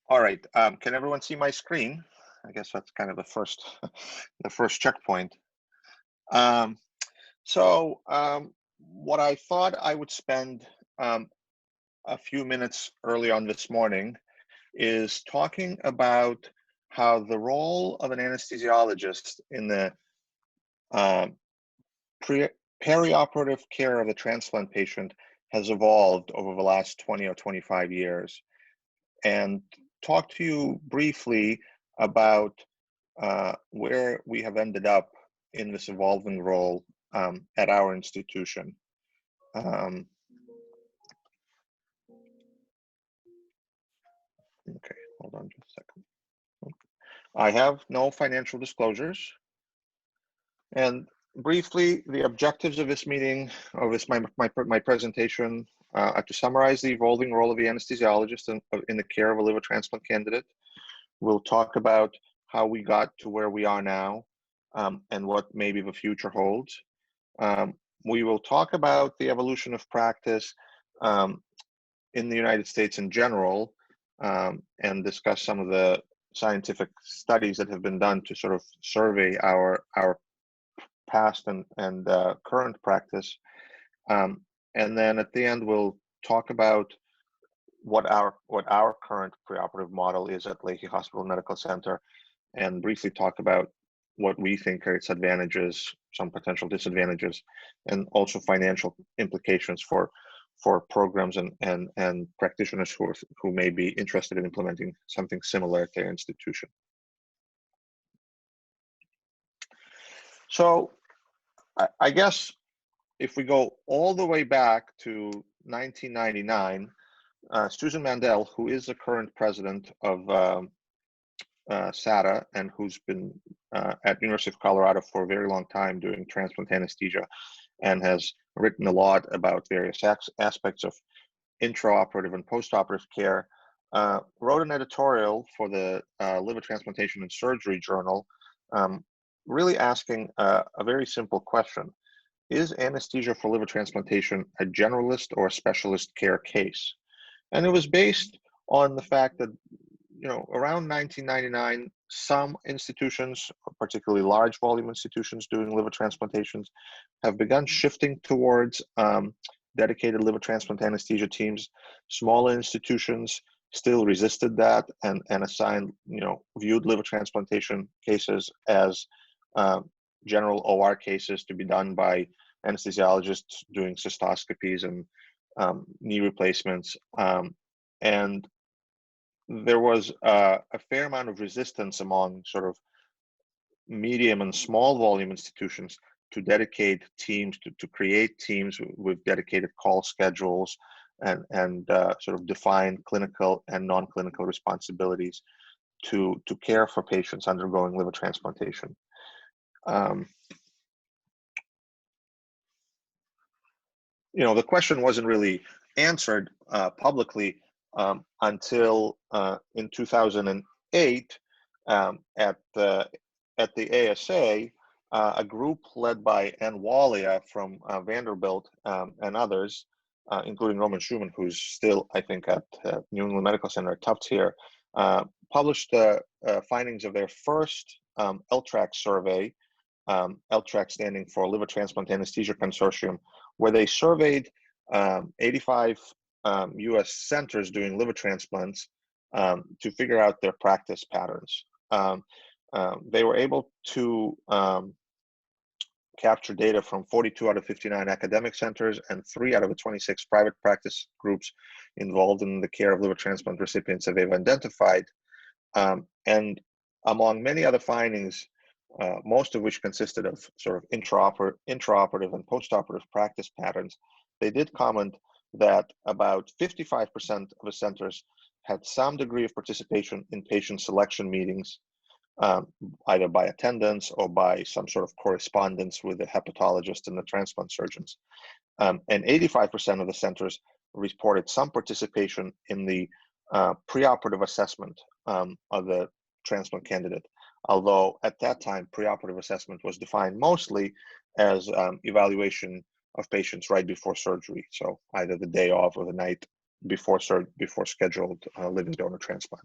All right. Can everyone see my screen? I guess that's kind of the first, the first checkpoint. Um, what I thought I would spend um, a few minutes early on this morning is talking about how the role of an anesthesiologist in the um, pre perioperative care of the transplant patient has evolved over the last 20 or 25 years, and talk to you briefly about where we have ended up in this evolving role at our institution. Um, okay, hold on just a second. I have no financial disclosures. And briefly, the objectives of this meeting, of this my presentation, are to summarize the evolving role of the anesthesiologist in the care of a liver transplant candidate. We'll talk about how we got to where we are now, and what maybe the future holds. Um, we will talk about the evolution of practice in the United States in general, and discuss some of the scientific studies that have been done to sort of survey our past and current practice. And then at the end, we'll talk about what our current preoperative model is at Leahy Hospital Medical Center, and briefly talk about what we think are its advantages, some potential disadvantages, and also financial implications for programs and practitioners who may be interested in implementing something similar at their institution. So I guess if we go all the way back to 1999, Susan Mandel, who is the current president of SATA and who's been at University of Colorado for a very long time doing transplant anesthesia, and has written a lot about various aspects of intraoperative and postoperative care, wrote an editorial for the Liver Transplantation and Surgery Journal, really asking a very simple question. Is anesthesia for liver transplantation a generalist or a specialist care case? And it was based on the fact that, around 1999, some institutions, particularly large volume institutions doing liver transplantations, have begun shifting towards dedicated liver transplant anesthesia teams. Smaller institutions still resisted that and assigned, viewed liver transplantation cases as general OR cases to be done by anesthesiologists doing cystoscopies and knee replacements. And there was a fair amount of resistance among sort of medium and small volume institutions to dedicate teams, to create teams with dedicated call schedules and sort of defined clinical and non-clinical responsibilities to care for patients undergoing liver transplantation. The question wasn't really answered publicly until in 2008 at the ASA, a group led by Ann Walia from Vanderbilt and others, including Roman Schumann, who's still, I think, at New England Medical Center at Tufts here, published the findings of their first LTRAC survey, LTRAC standing for Liver Transplant Anesthesia Consortium, where they surveyed 85 US centers doing liver transplants to figure out their practice patterns. They were able to capture data from 42 out of 59 academic centers and 3 out of the 26 private practice groups involved in the care of liver transplant recipients that they've identified. And among many other findings, most of which consisted of sort of intraoperative and postoperative practice patterns, they did comment that about 55% of the centers had some degree of participation in patient selection meetings, either by attendance or by some sort of correspondence with the hepatologist and the transplant surgeons. And 85% of the centers reported some participation in the preoperative assessment of the transplant candidate. Although at that time, preoperative assessment was defined mostly as evaluation of patients right before surgery, so either the day of or the night before scheduled living donor transplant.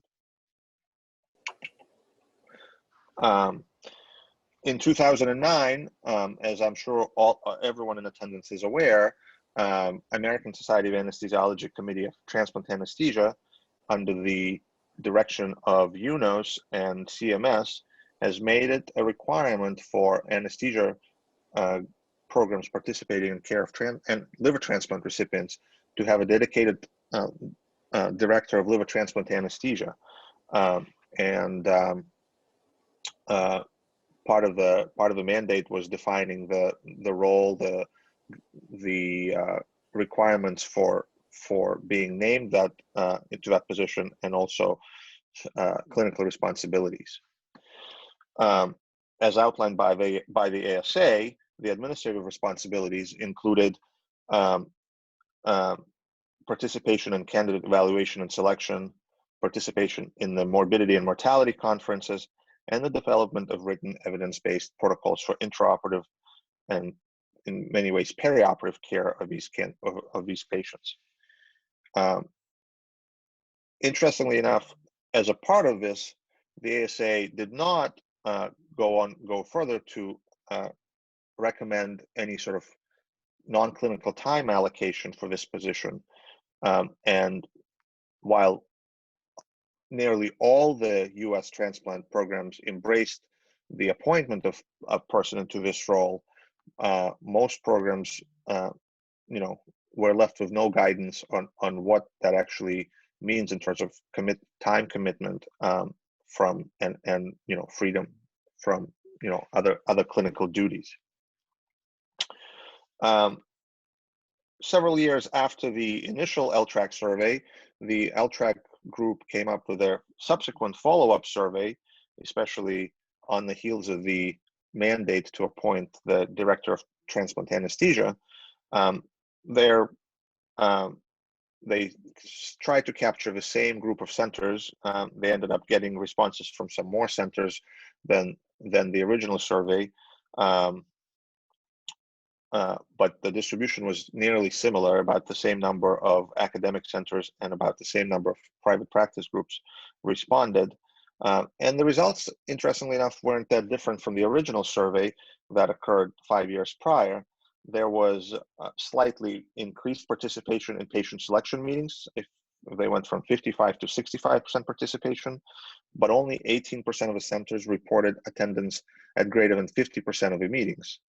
In 2009, as I'm sure everyone in attendance is aware, American Society of Anesthesiology Committee of Transplant Anesthesia, under the direction of UNOS and CMS, has made it a requirement for anesthesia programs participating in care of and liver transplant recipients to have a dedicated director of liver transplant anesthesia. Part of the mandate was defining the role, the requirements for being named into that position, and also clinical responsibilities. As outlined by the ASA, the administrative responsibilities included participation in candidate evaluation and selection, participation in the morbidity and mortality conferences, and the development of written evidence-based protocols for intraoperative and, in many ways, perioperative care of these patients. Interestingly enough, as a part of this, the ASA did not go further to recommend any sort of non-clinical time allocation for this position. And while nearly all the U.S. transplant programs embraced the appointment of a person into this role, most programs, were left with no guidance on what that actually means in terms of time commitment from and freedom from other clinical duties. Several years after the initial LTRAC survey, the LTRAC group came up with their subsequent follow-up survey, especially on the heels of the mandate to appoint the director of transplant anesthesia. They tried to capture the same group of centers. They ended up getting responses from some more centers than the original survey. But the distribution was nearly similar, about the same number of academic centers and about the same number of private practice groups responded. And the results, interestingly enough, weren't that different from the original survey that occurred 5 years prior. There was slightly increased participation in patient selection meetings. If they went from 55 to 65% participation, but only 18% of the centers reported attendance at greater than 50% of the meetings.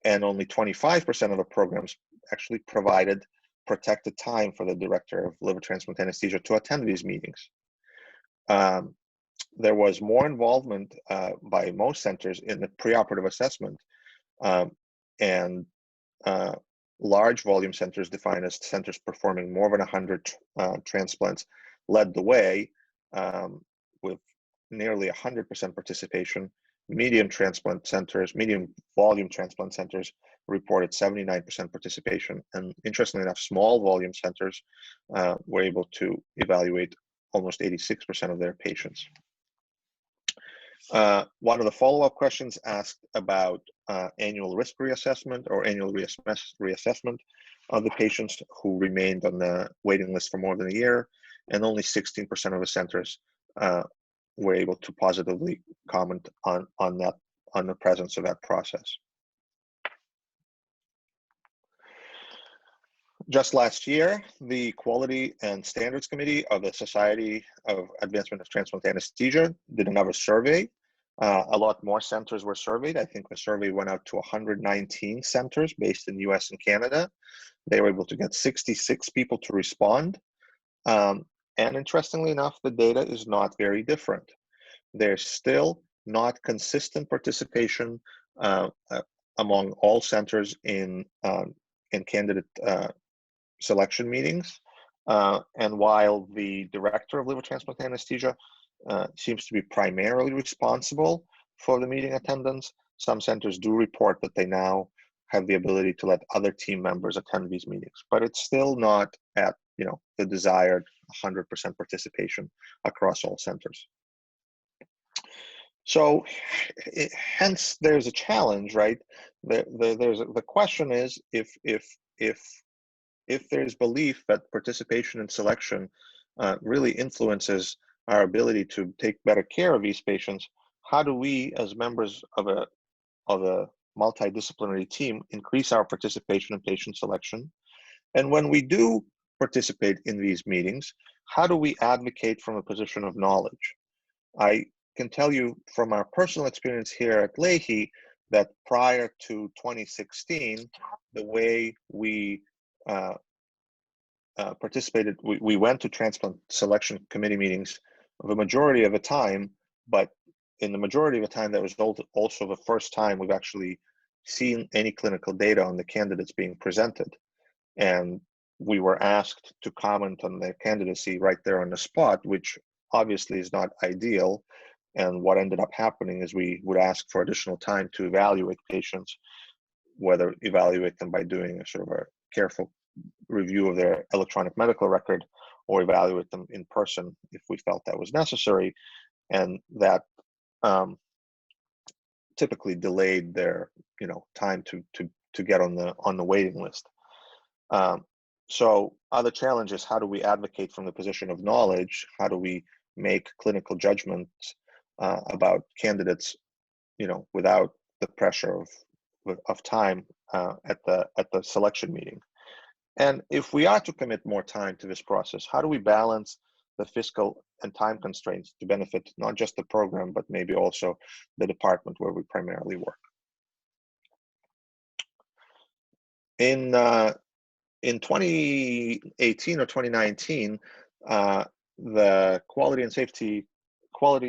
And only 25% of the programs actually provided protected time for the director of liver transplant anesthesia to attend these meetings. There was more involvement by most centers in the preoperative assessment, and large volume centers, defined as centers performing more than 100 transplants, led the way with nearly 100% participation. Medium volume transplant centers reported 79% participation, and interestingly enough, small volume centers were able to evaluate almost 86% of their patients. One of the follow-up questions asked about annual risk reassessment or annual reassessment of the patients who remained on the waiting list for more than a year, and only 16% of the centers were able to positively comment on the presence of that process. Just last year, the Quality and Standards Committee of the Society of Advancement of Transplant Anesthesia did another survey. A lot more centers were surveyed. I think the survey went out to 119 centers based in the US and Canada. They were able to get 66 people to respond. And interestingly enough, the data is not very different. There's still not consistent participation among all centers in candidate selection meetings. And while the director of liver transplant anesthesia seems to be primarily responsible for the meeting attendance, some centers do report that they now have the ability to let other team members attend these meetings, but it's still not at the desired 100% participation across all centers. So hence there's a challenge, right? The question is, if there's belief that participation in selection really influences our ability to take better care of these patients, how do we, as members of a multidisciplinary team, increase our participation in patient selection? And when we do participate in these meetings, how do we advocate from a position of knowledge? I can tell you from our personal experience here at Leahy that prior to 2016, the way we participated, we went to transplant selection committee meetings of a majority of the time, but in the majority of the time, that was also the first time we've actually seen any clinical data on the candidates being presented. And we were asked to comment on their candidacy right there on the spot, which obviously is not ideal. And what ended up happening is we would ask for additional time to evaluate patients, whether evaluate them by doing a sort of a careful review of their electronic medical record or evaluate them in person if we felt that was necessary. And that typically delayed their time to get on the waiting list. So other challenges: how do we advocate from the position of knowledge? How do we make clinical judgments about candidates, without the pressure of time at the selection meeting? And if we are to commit more time to this process, how do we balance the fiscal and time constraints to benefit not just the program, but maybe also the department where we primarily work? In 2018 or 2019, the Quality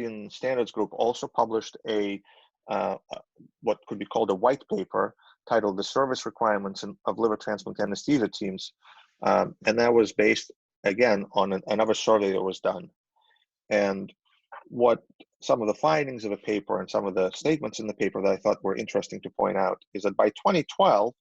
and Standards Group also published what could be called a white paper titled "The Service Requirements of Liver Transplant Anesthesia Teams," and that was based again on another survey that was done. And what some of the findings of the paper and some of the statements in the paper that I thought were interesting to point out is that by 2012,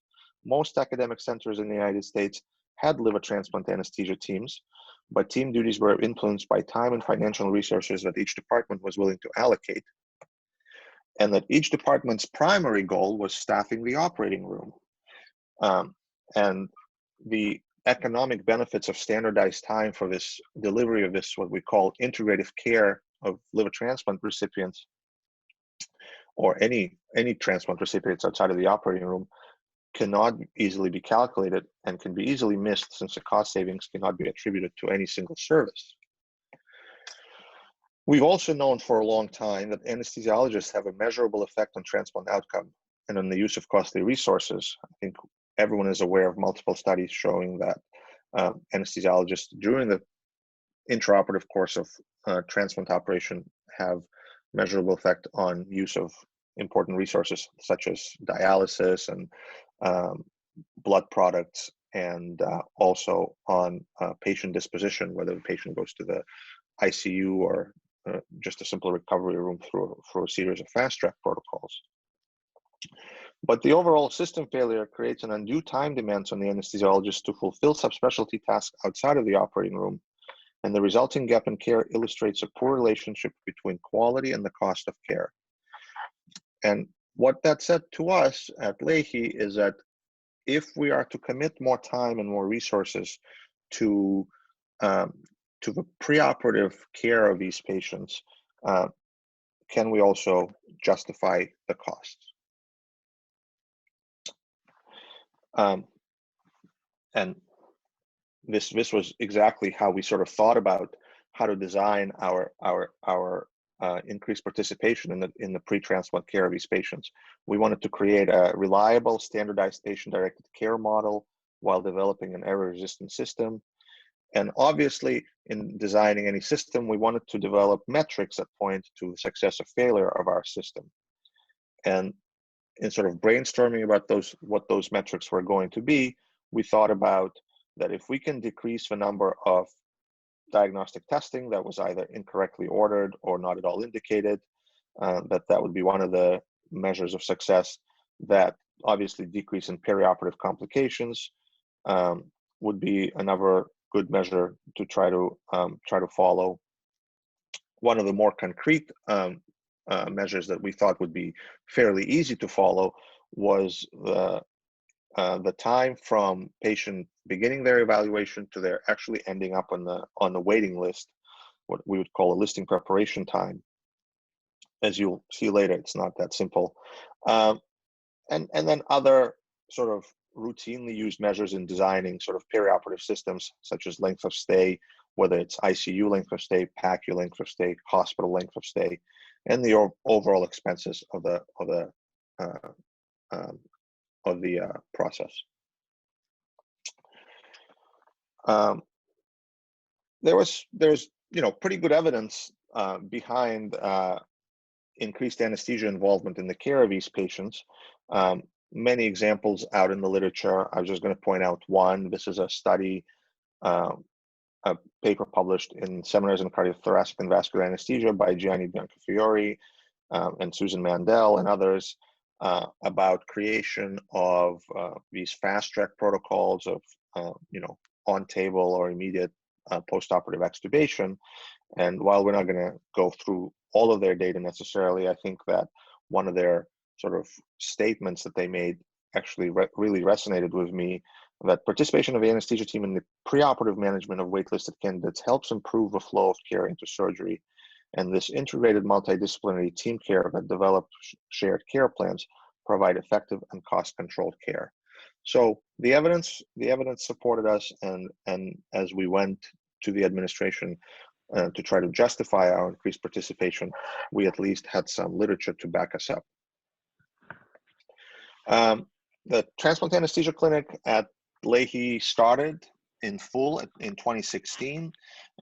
most academic centers in the United States had liver transplant anesthesia teams, but team duties were influenced by time and financial resources that each department was willing to allocate, and that each department's primary goal was staffing the operating room. And the economic benefits of standardized time for this delivery of this, what we call integrative care of liver transplant recipients, or any transplant recipients outside of the operating room, cannot easily be calculated and can be easily missed, since the cost savings cannot be attributed to any single service. We've also known for a long time that anesthesiologists have a measurable effect on transplant outcome and on the use of costly resources. I think everyone is aware of multiple studies showing that anesthesiologists during the intraoperative course of transplant operation have measurable effect on use of important resources such as dialysis and blood products, and also on patient disposition, whether the patient goes to the ICU or just a simple recovery room through a series of fast track protocols. But the overall system failure creates an undue time demands on the anesthesiologist to fulfill subspecialty tasks outside of the operating room, and the resulting gap in care illustrates a poor relationship between quality and the cost of care. And what that said to us at Leahy is that if we are to commit more time and more resources to the preoperative care of these patients, can we also justify the costs? And this was exactly how we sort of thought about how to design our increased participation in the pre-transplant care of these patients. We wanted to create a reliable, standardized patient-directed care model while developing an error-resistant system. And obviously, in designing any system, we wanted to develop metrics that point to the success or failure of our system. And in sort of brainstorming about what those metrics were going to be, we thought about that if we can decrease the number of diagnostic testing that was either incorrectly ordered or not at all indicated, that would be one of the measures of success. That obviously decrease in perioperative complications would be another good measure to try to follow. One of the more concrete measures that we thought would be fairly easy to follow was the time from patient beginning their evaluation to their actually ending up on the waiting list, what we would call a listing preparation time. as you'll see later, it's not that simple. Um, and then other sort of routinely used measures in designing sort of perioperative systems, such as length of stay, whether it's ICU length of stay, PACU length of stay, hospital length of stay, and the overall expenses of the uh, um, process. There's pretty good evidence behind increased anesthesia involvement in the care of these patients. Many examples out in the literature. I was just going to point out one. This is a study, a paper published in Seminars in Cardiothoracic and Vascular Anesthesia by Gianni Biancafiore and Susan Mandel and others about creation of these fast-track protocols of, on-table or immediate post-operative extubation. And while we're not going to go through all of their data necessarily, I think that one of their sort of statements that they made actually really resonated with me, that participation of the anesthesia team in the preoperative management of waitlisted candidates helps improve the flow of care into surgery. And this integrated multidisciplinary team care that developed shared care plans provide effective and cost-controlled care. So the evidence supported us, and as we went to the administration to try to justify our increased participation, we at least had some literature to back us up. The transplant anesthesia clinic at Leahy started in full in 2016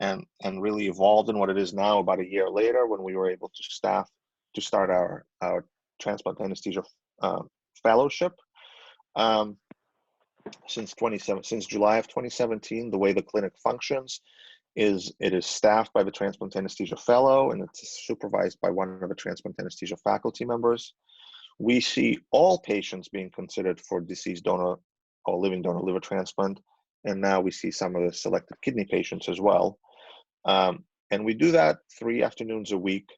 and really evolved in what it is now about a year later, when we were able to start our transplant anesthesia fellowship. Since July of 2017, the way the clinic functions is it is staffed by the transplant anesthesia fellow, and it's supervised by one of the transplant anesthesia faculty members. We see all patients being considered for deceased donor or living donor liver transplant, and now we see some of the selected kidney patients as well. And we do that 3 afternoons a week.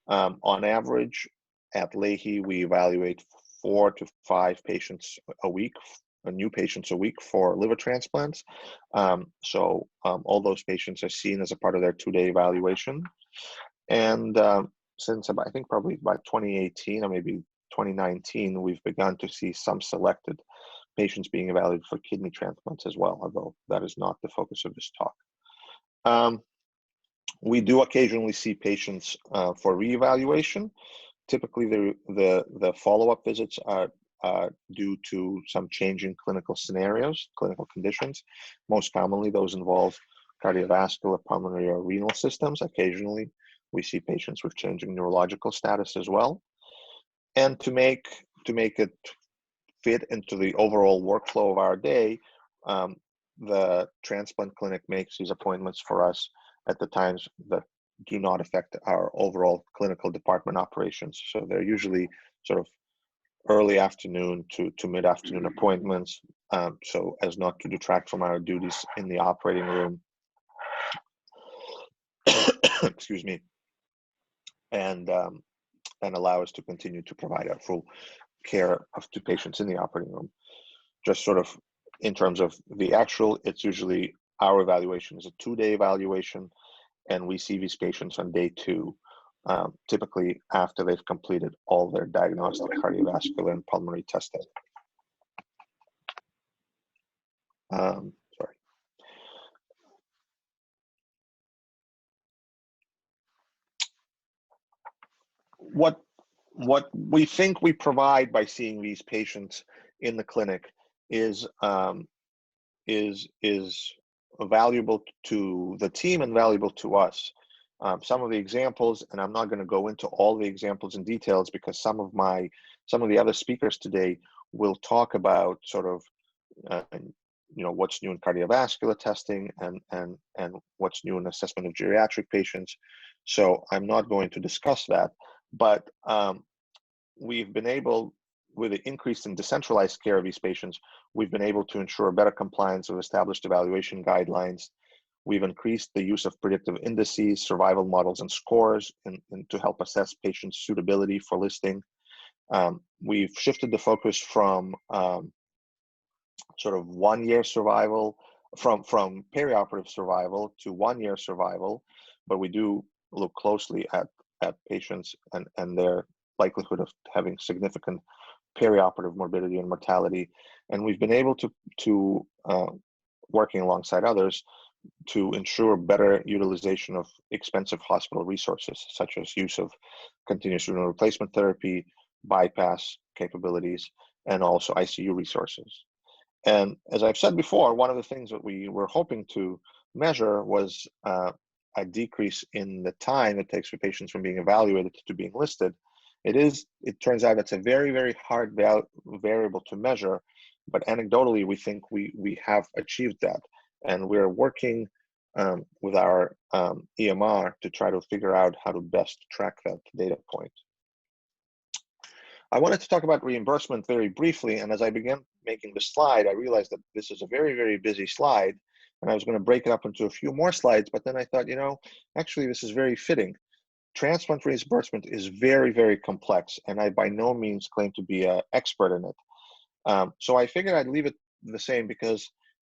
On average, at Leahy, we evaluate 4 to 5 patients a week, new patients a week for liver transplants. So all those patients are seen as a part of their 2-day evaluation. And since I think probably by 2018 or maybe 2019, we've begun to see some selected patients being evaluated for kidney transplants as well, although that is not the focus of this talk. We do occasionally see patients for reevaluation. Typically, the follow-up visits are due to some change in clinical scenarios, clinical conditions. Most commonly, those involve cardiovascular, pulmonary, or renal systems. Occasionally, we see patients with changing neurological status as well. And to make it fit into the overall workflow of our day, the transplant clinic makes these appointments for us at the times that do not affect our overall clinical department operations. So they're usually sort of early afternoon to mid-afternoon appointments, so as not to detract from our duties in the operating room. Excuse me. And allow us to continue to provide our full care to patients in the operating room. Just sort of in terms of the actual, it's usually our evaluation is a 2-day evaluation, and we see these patients on day 2, typically after they've completed all their diagnostic cardiovascular and pulmonary testing. Sorry. What we think we provide by seeing these patients in the clinic is valuable to the team and valuable to us. Some of the examples, and I'm not going to go into all the examples in details because some of the other speakers today will talk about sort of what's new in cardiovascular testing and what's new in assessment of geriatric patients. So I'm not going to discuss that, but we've been able, with the increase in decentralized care of these patients, we've been able to ensure better compliance with established evaluation guidelines. We've increased the use of predictive indices, survival models, and scores to help assess patients' suitability for listing. We've shifted the focus from sort of 1-year survival, from perioperative survival to 1-year survival, but we do look closely at at patients and their likelihood of having significant perioperative morbidity and mortality. And we've been able to working alongside others, to ensure better utilization of expensive hospital resources, such as use of continuous renal replacement therapy, bypass capabilities, and also ICU resources. And as I've said before, one of the things that we were hoping to measure was a decrease in the time it takes for patients from being evaluated to being listed. It turns out it's a very, very hard variable to measure, but anecdotally, we think we have achieved that. And we're working with our EMR to try to figure out how to best track that data point. I wanted to talk about reimbursement very briefly, and as I began making the slide, I realized that this is a very, very busy slide, and I was going to break it up into a few more slides, but then I thought, actually this is very fitting. Transplant reimbursement is very, very complex, and I by no means claim to be an expert in it. So I figured I'd leave it the same, because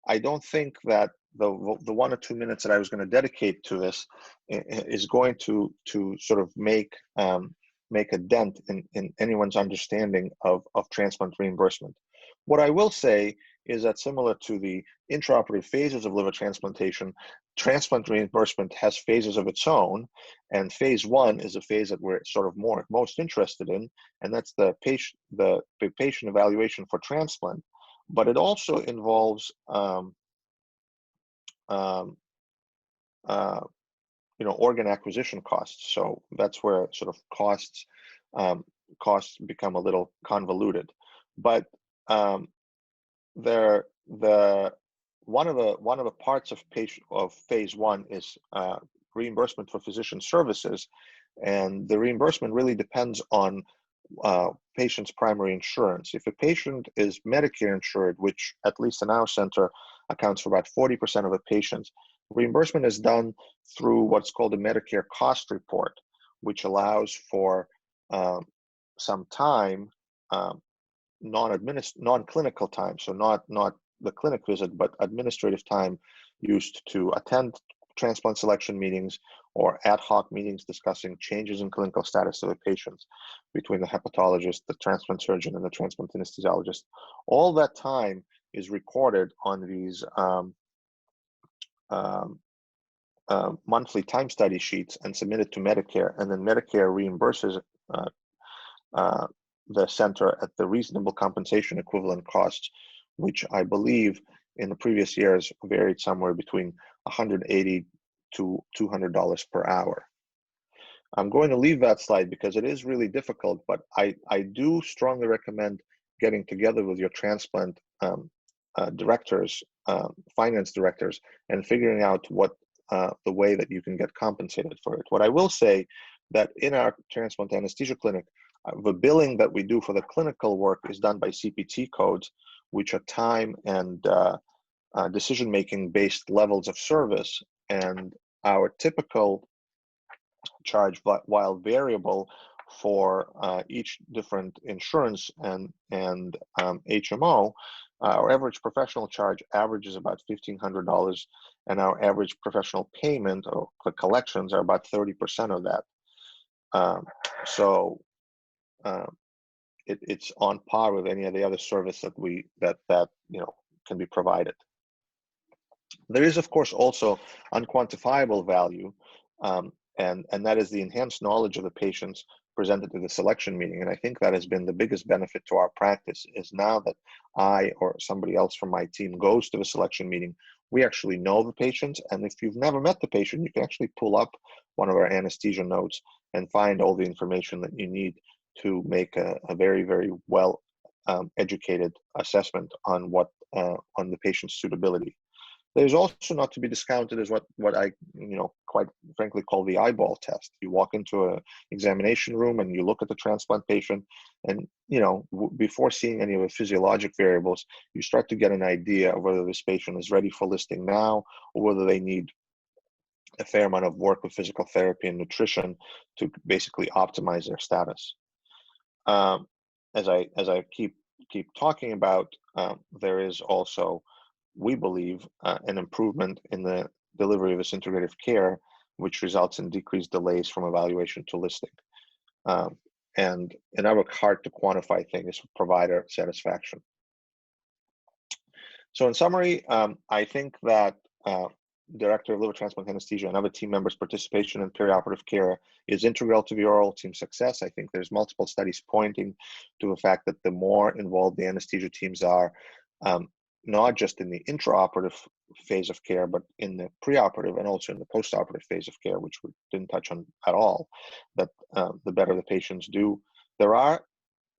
I don't think that the 1 or 2 minutes that I was going to dedicate to this is going to sort of make a dent in anyone's understanding of transplant reimbursement. What I will say is that, similar to the intraoperative phases of liver transplantation, transplant reimbursement has phases of its own, and phase 1 is a phase that we're sort of most interested in, and that's the patient evaluation for transplant. But it also involves organ acquisition costs. So that's where sort of costs become a little convoluted. But one of the parts of phase 1 is reimbursement for physician services, and the reimbursement really depends on patient's primary insurance. If a patient is Medicare insured, which at least in our center accounts for about 40% of the patients, reimbursement is done through what's called a Medicare cost report, which allows for some time, non-clinical time, so not the clinic visit, but administrative time used to attend transplant selection meetings or ad hoc meetings discussing changes in clinical status of the patients between the hepatologist, the transplant surgeon, and the transplant anesthesiologist. All that time is recorded on these monthly time study sheets and submitted to Medicare, and then Medicare reimburses the center at the reasonable compensation equivalent costs, which I believe in the previous years varied somewhere between $180 to $200 per hour. I'm going to leave that slide because it is really difficult, but I do strongly recommend getting together with your transplant directors, finance directors, and figuring out what the way that you can get compensated for it. What I will say that in our transplant anesthesia clinic, the billing that we do for the clinical work is done by CPT codes, which are time and decision-making based levels of service. And our typical charge, while variable for each different insurance and HMO, our average professional charge averages about $1,500, and our average professional payment or the collections are about 30% of that. It's on par with any of the other service that can be provided. There is, of course, also unquantifiable value, and that is the enhanced knowledge of the patients presented to the selection meeting. And I think that has been the biggest benefit to our practice, is now that I or somebody else from my team goes to the selection meeting, we actually know the patients. And if you've never met the patient, you can actually pull up one of our anesthesia notes and find all the information that you need to make a very, very well educated assessment on on the patient's suitability. There's also not to be discounted is what I quite frankly call the eyeball test. You walk into an examination room and you look at the transplant patient, and before seeing any of the physiologic variables, you start to get an idea of whether this patient is ready for listing now, or whether they need a fair amount of work with physical therapy and nutrition to basically optimize their status. As I keep talking about, there is also, we believe, an improvement in the delivery of this integrative care which results in decreased delays from evaluation to listing. And another hard to quantify thing is provider satisfaction. So in summary, I think that Director of Liver Transplant Anesthesia and other team members' participation in perioperative care is integral to the overall team success. I think there's multiple studies pointing to the fact that the more involved the anesthesia teams are, not just in the intraoperative phase of care, but in the preoperative and also in the postoperative phase of care, which we didn't touch on at all, that the better the patients do. There are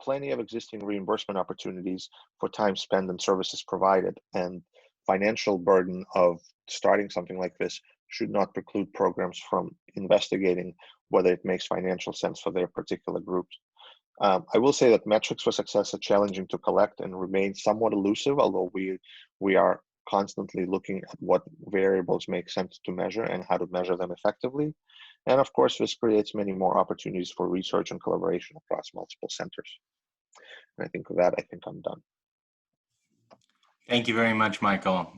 plenty of existing reimbursement opportunities for time spent and services provided, and financial burden of starting something like this should not preclude programs from investigating whether it makes financial sense for their particular groups. I will say that metrics for success are challenging to collect and remain somewhat elusive, although we are constantly looking at what variables make sense to measure and how to measure them effectively. And of course, this creates many more opportunities for research and collaboration across multiple centers. And I think with that, I think I'm done. Thank you very much, Michael.